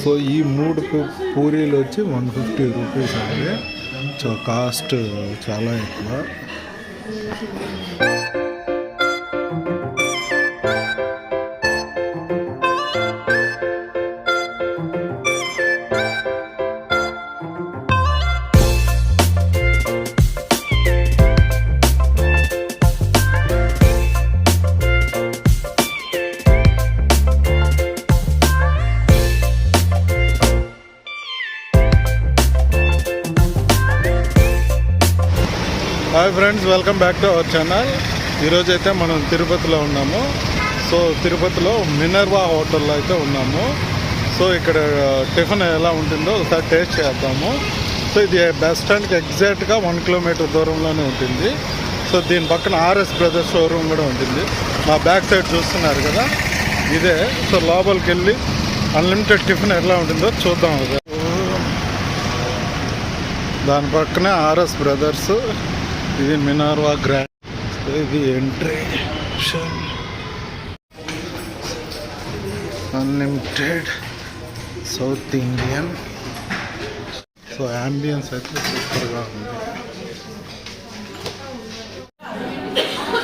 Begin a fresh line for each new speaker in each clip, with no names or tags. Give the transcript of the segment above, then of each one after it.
So ఈ 3 పూరీలు వచ్చి 150 రూపీస్ అండి. సో కాస్ట్ చాలా ఎక్కువ. Hi friends, welcome back to our channel. ఈరోజైతే మనం తిరుపతిలో ఉన్నాము. సో తిరుపతిలో మినర్వా హోటల్లో అయితే ఉన్నాము. సో ఇక్కడ టిఫిన్ ఎలా ఉంటుందో ఒకసారి టేస్ట్ చేద్దాము. సో ఇది బస్ స్టాండ్కి ఎగ్జాక్ట్గా 1 కిలోమీటర్ దూరంలోనే ఉంటుంది. సో దీని పక్కన ఆర్ఎస్ బ్రదర్స్ షోరూమ్ కూడా ఉంటుంది. మా బ్యాక్ సైడ్ చూస్తున్నారు కదా, ఇదే. సో లోపలికి వెళ్ళి అన్లిమిటెడ్ టిఫిన్ ఎలా ఉంటుందో చూద్దాం. దాని పక్కనే ఆర్ఎస్ బ్రదర్స్, ఇది మినర్వా గ్రాండ్. ఇది entry option, unlimited south Indian. So ambience అయితే సూపర్గా ఉంది.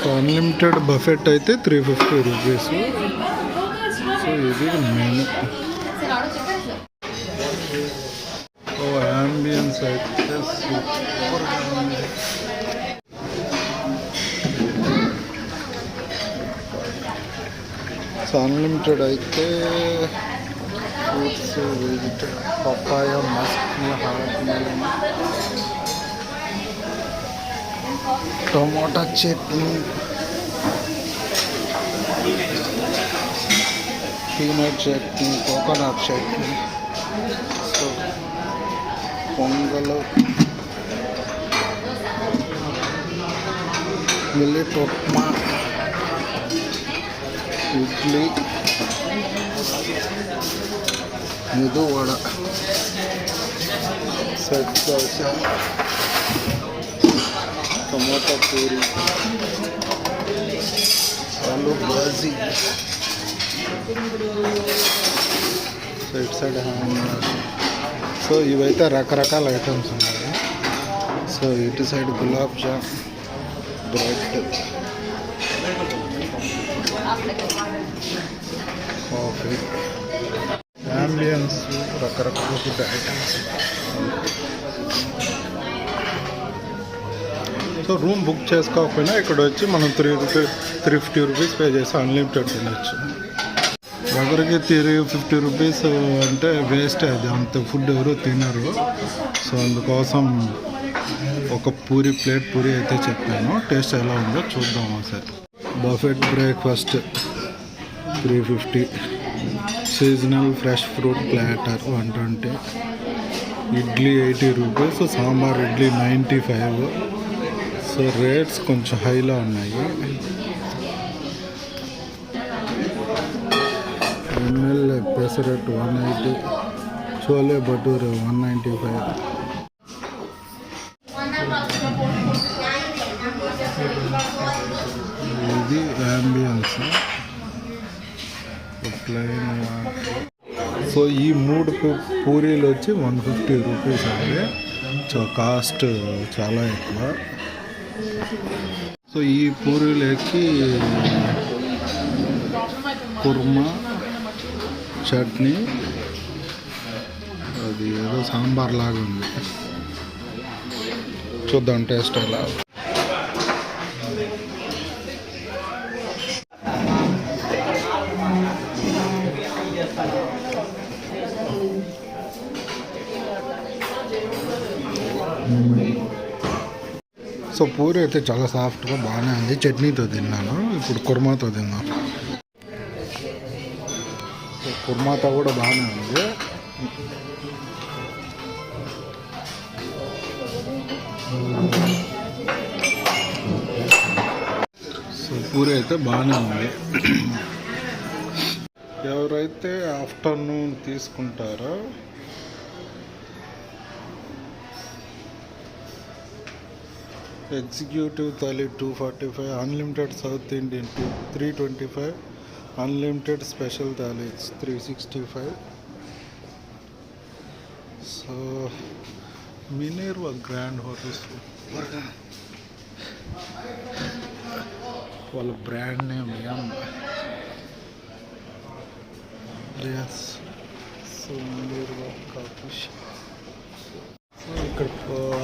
సో అన్లిమిటెడ్ బఫెట్ అయితే 350 రూపీస్. సో ఇది మెను. సో యాంబియన్స్ అయితే సూపర్గా ఉంది. సో అన్లిమిటెడ్ అయితే fruits, vegetable, papaya, musk, hot melon, tomato chutney, peanut chutney, coconut chutney, so pongal, millet upma, idli, medu vada, set dosa, tomato puri, aloo bhaji, side hammer. So ఇవైతే రకరకాల ఐటమ్స్ ఉన్నాయి. సో ఇటు side gulab jamun, bread, coffee, ambience, రకరకాల food items. So room book చేసుకోకపోయినా ఇక్కడ వచ్చి మనం 350 రూపీస్ పే చేసి అన్లిమిటెడ్ తినచ్చు. ఒకరికి 350 రూపీస్ అంటే వేస్ట్. అది అంత ఫుడ్ ఎవరు తినరు. సో అందుకోసం ఒక ప్లేట్ పూరి అయితే చెప్పాను. టేస్ట్ ఎలా ఉందో చూద్దాం ఒకసారి. Buffet breakfast 350, seasonal fresh fruit platter 120, idli 80 rupees, sambar idli 95. So rates కొంచెం హైలో ఉన్నాయి. ఎమ్మెల్యే పెసరట్ 180, చోలే భటూరే 195. ఇది యాంబియన్స్ ప్లెయిన్. సో ఈ 3 పూరీలు వచ్చి 150 రూపీస్ అండి. సో కాస్ట్ చాలా ఎక్కువ. సో ఈ పూరీలకి కుర్మా, చట్నీ, అది ఏదో సాంబార్ లాగా ఉంది. చూద్దాం టేస్ట్ ఎలా. సో పూరి అయితే చాలా సాఫ్ట్గా బాగానే ఉంది. చట్నీతో తిన్నాను, ఇప్పుడు కుర్మాతో తిన్నాను. సో కుర్మాతో కూడా బాగానే ఉంది. సో పూరి అయితే బాగానే ఉంది. ఎవరైతే ఆఫ్టర్నూన్ తీసుకుంటారో executive thali 245, unlimited south Indian 325, unlimited special thali 365, so Minerva grand hotels వాళ్ళ బ్రాండ్ నేమ్ ఎస్. So Minerva coffee shop. So ఇక్కడ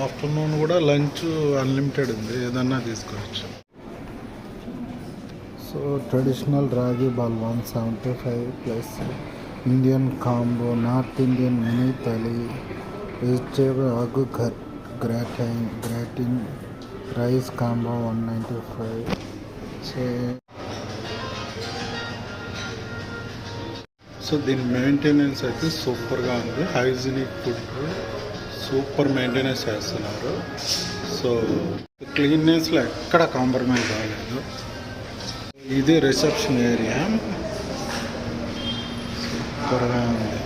ఆఫ్టర్నూన్ కూడా లంచ్ అన్లిమిటెడ్ ఉంది, ఏదన్నా తీసుకోవచ్చు. So traditional ragi ball 175 plus Indian combo, north Indian mini thali, vegetable au gratin rice combo 195. So దీని maintenance అయితే సూపర్గా ఉంది. హైజీనిక్ ఫుడ్, సూపర్ మెయింటెనెన్స్ చేస్తున్నారు. సో క్లీన్నెస్లో ఎక్కడ కాంప్రమైజ్ కాలేదు. ఇది రిసెప్షన్ ఏరియా, సూపర్గా ఉంది.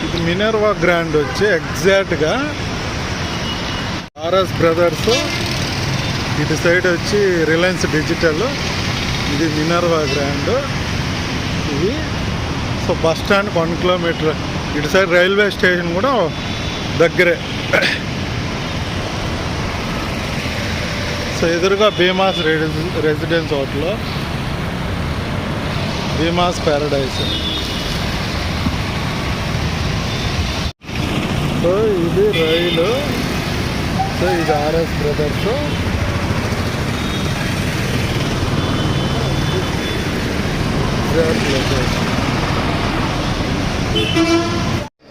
ఇది మినర్వా గ్రాండ్ వచ్చి ఎగ్జాక్ట్గా ఆర్ఎస్ బ్రదర్స్, ఇటు సైడ్ వచ్చి రిలయన్స్ డిజిటల్, ఇది మినర్వా గ్రాండ్. ఇది సో బస్ స్టాండ్ 1 కిలోమీటర్, ఇటు సైడ్ రైల్వే స్టేషన్ కూడా దగ్గరే. సో ఎదురుగా Bhimas Residence hotel, Bhimas Paradise. So ఇది రైలు. సో ఇది ఆర్ఎస్ బ్రదర్స్.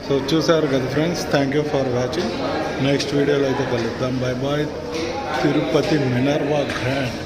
సో చూసారు కదా friends, thank you for watching. Next వీడియోలో అయితే కలుద్దాం. Bye bye. Tirupati Minerva grand.